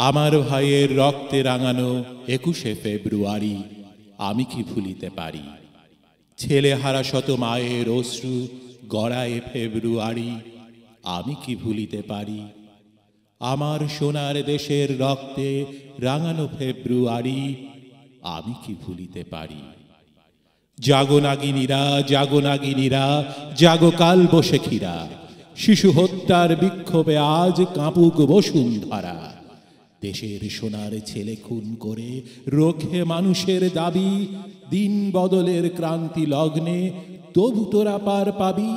আমার ভাইয়ের রক্তে রাঙানো 21শে ফেব্রুয়ারি আমি কি ভুলিতে পারি? ছেলেহারা শত মায়ের অশ্রু গড়ায় ফেব্রুয়ারি আমি কি ভুলিতে পারি? আমার সোনার দেশের রক্তে রাঙানো ফেব্রুয়ারি আমি কি ভুলিতে পারি? জাগো নাগিনীরা, জাগো নাগিনীরা, জাগো কাল বসেখিরা, শিশু হত্যার বিক্ষোভে আজ কাঁপুক বসুন্ধরা। দেশের সোনার ছেলে খুন করে রোখে মানুষের দাবি, দিন বদলের ক্রান্তি লগ্নে তবু তোরা পার পাবি।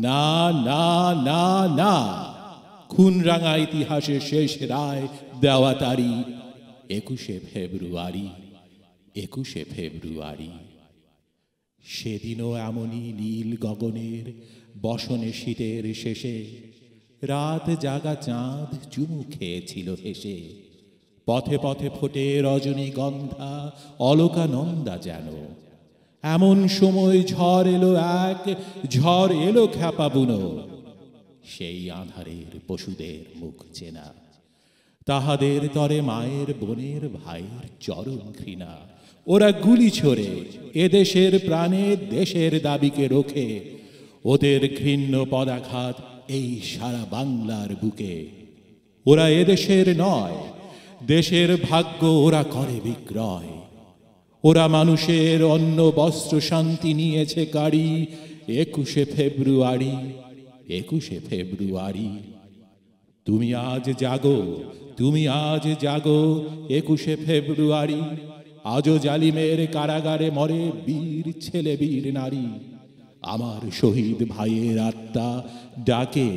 না না না না, খুন রাঙা ইতিহাসের শেষ রায় দেওয়া তারি 21শে ফেব্রুয়ারি, 21শে ফেব্রুয়ারি। সেদিনও এমনই নীল গগনের বসনে শীতের শেষে রাত জাগা চাঁদ চুমু খেয়েছিল হেসে। পথে পথে ফোটে রজনীগন্ধা অলকানন্দা যেন। এমন সময় ঝড় এলো এক, ঝড় এলো খ্যাপা বুনো। সেই আঁধারের পশুদের মুখ চেনা, তাহাদের তরে মায়ের বোনের ভাইয়ের চরম ঘৃণা। ওরা গুলি ছোড়ে এদেশের প্রাণে দেশের দাবিকে রোখে। ওদের ঘৃণ্য পদাঘাত এই সারা বাংলার বুকে। ওরা এদেশের নয়, দেশের ভাগ্য ওরা করে বিক্রয়। ওরা মানুষের অন্ন বস্ত্র শান্তি নিয়েছে কাড়ি 21শে ফেব্রুয়ারি, 21শে ফেব্রুয়ারি। তুমি আজ জাগো, তুমি আজ জাগো 21শে ফেব্রুয়ারি। আজও জালিমের কারাগারে মরে বীর ছেলে বীর নারী। আমার শহীদ ভাইয়ের আত্মা ডাকে,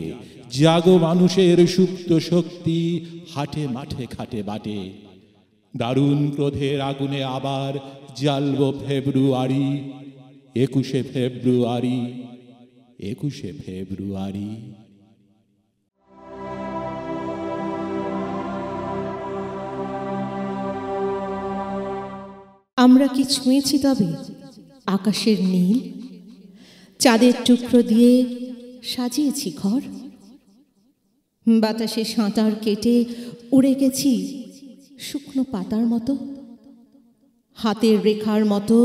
জাগো মানুষের সুপ্ত শক্তি হাটে মাঠে খাটে বাটে। দারুণ ক্রোধের আগুনে আবার জ্বালব ফেব্রুয়ারি, 21শে ফেব্রুয়ারি, 21শে ফেব্রুয়ারি। আমরা কি ছুঁয়েছি তবে আকাশের নীল? চাঁদের টুকরো দিয়ে সাজিয়েছি ঘর। বাতাসে সাঁতার কেটে উড়ে গেছি শুকনো পাতার মতো। হাতের রেখার মতো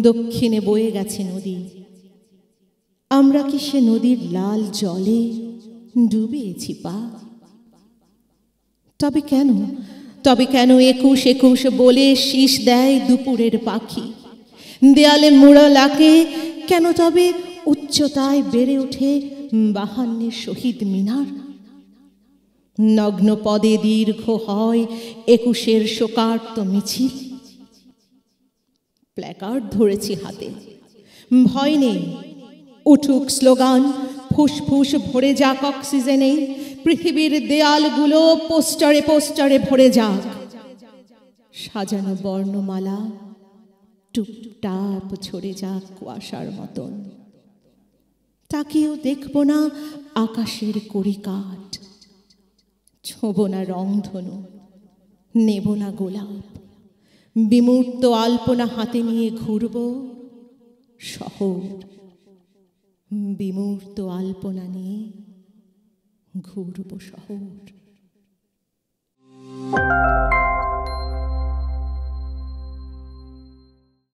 দক্ষিণে বয়ে গেছে নদী। আমরা কি সে নদীর লাল জলে ডুবিয়েছি পা? তবে কেন, তবে কেন 21 21 বলে শীষ দেয় দুপুরের পাখি? দেয়ালে মোড়া লাকে কেন তবে উচ্চতায় বেড়ে ওঠে 52 শহীদ মিনার? নগ্ন পদে দীর্ঘ হয় 21-এর শোকার্ত মিছিল। প্ল্যাকার্ড ধরেছি হাতে, ভয় নেই, উঠুক স্লোগান, ফুসফুস ভরে যাক অক্সিজেনে। পৃথিবীর দেয়ালগুলো পোস্টারে পোস্টারে ভরে যাক। সাজানো বর্ণমালা টুপটাপ ঝরে যাক কুয়াশার মতন। তাকেও দেখব না আকাশের কড়িকাঠ, ছোঁব না রংধনু, নেব না গোলাপ। বিমূর্ত আলপনা হাতে নিয়ে ঘুরব শহর, বিমূর্ত আলপনা নিয়ে ঘুরব শহর।